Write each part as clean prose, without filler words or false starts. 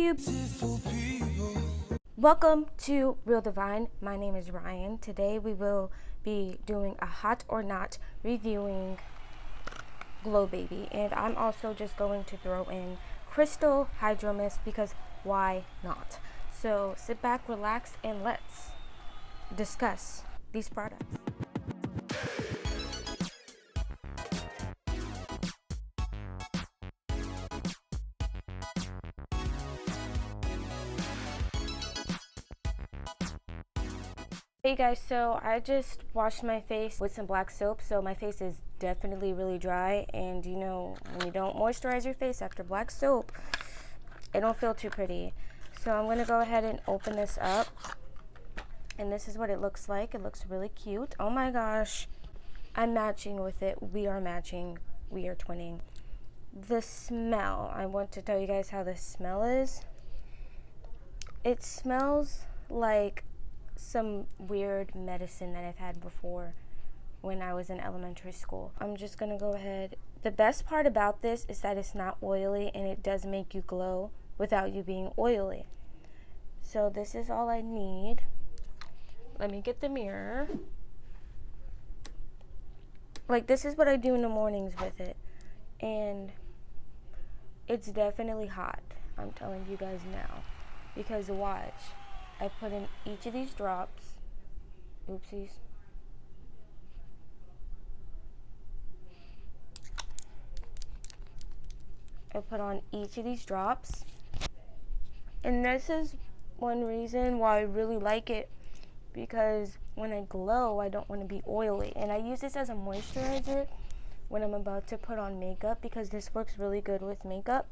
YouTube? Welcome to Real Divine. My name is Ryan. Today we will be doing a hot or not reviewing Glow Baby, and I'm also just going to throw in Crystal Hydro Mist because why not? So sit back, relax, and let's discuss these products. Hey guys, so I just washed my face with some black soap, so my face is definitely really dry, and you know when you don't moisturize your face after black soap, it don't feel too pretty. So I'm gonna go ahead and open this up, and this is what it looks like. It looks really cute. Oh my gosh, I'm matching with it. We are matching. We are twinning. The smell, I want to tell you guys how the smell is. It smells like some weird medicine that I've had before when I was in elementary school. I'm just gonna go ahead. The best part about this is that it's not oily and it does make you glow without you being oily. So this is all I need. Let me get the mirror. Like, this is what I do in the mornings with it, and it's definitely hot. I'm telling you guys now, because watch. I put in each of these drops. Oopsies. I put on each of these drops. And this is one reason why I really like it, because when I glow, I don't want to be oily. And I use this as a moisturizer when I'm about to put on makeup, because this works really good with makeup.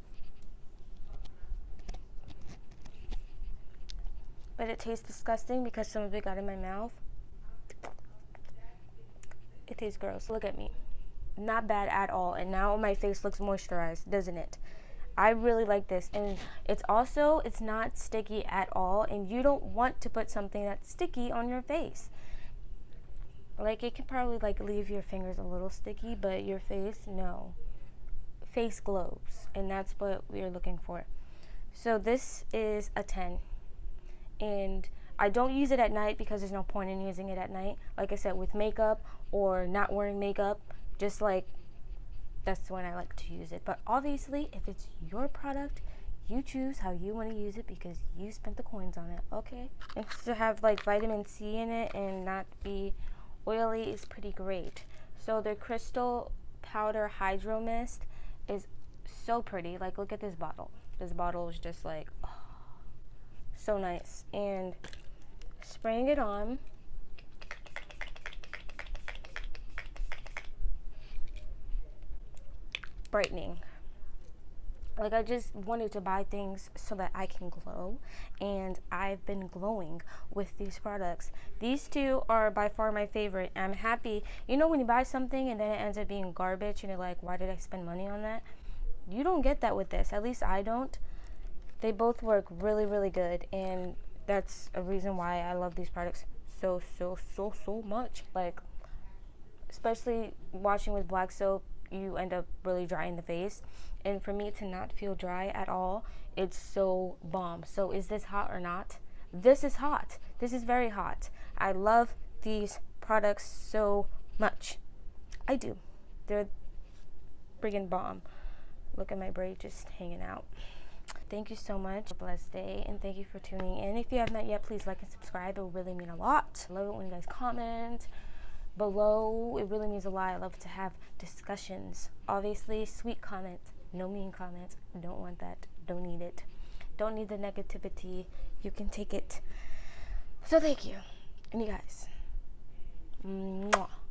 But it tastes disgusting because some of it got in my mouth. It tastes gross. Look at me. Not bad at all. And now my face looks moisturized, doesn't it? I really like this. And it's not sticky at all. And you don't want to put something that's sticky on your face. Like, it can probably like leave your fingers a little sticky, but your face, no. Face glows. And that's what we're looking for. So this is a 10. And I don't use it at night because there's no point in using it at night. Like I said, with makeup or not wearing makeup, just like, that's when I like to use it. But obviously, if it's your product, you choose how you want to use it because you spent the coins on it, okay? And to have like vitamin C in it and not be oily is pretty great. So the Crystal Powder Hydro Mist is so pretty. Like, look at this bottle. This bottle is just like, oh, so nice. And spraying it on, brightening. Like, I just wanted to buy things so that I can glow, and I've been glowing with these products. These two are by far my favorite. I'm happy. You know when you buy something and then it ends up being garbage and you're like, why did I spend money on that? You don't get that with this. At least I don't. They both work really, really good, and that's a reason why I love these products so much. Like, especially washing with black soap, you end up really dry in the face, and for me to not feel dry at all, it's so bomb. So is this hot or not? This is hot. This is very hot. I love these products so much. I do. They're friggin' bomb. Look at my braid just hanging out. Thank you so much. Have a blessed day, and thank you for tuning in. If you have not yet, please like and subscribe. It will really mean a lot. I love it when you guys comment below. It really means a lot. I love to have discussions. Obviously, sweet comments, no mean comments. Don't want that. Don't need it. Don't need the negativity. You can take it. So thank you. And you guys, mwah.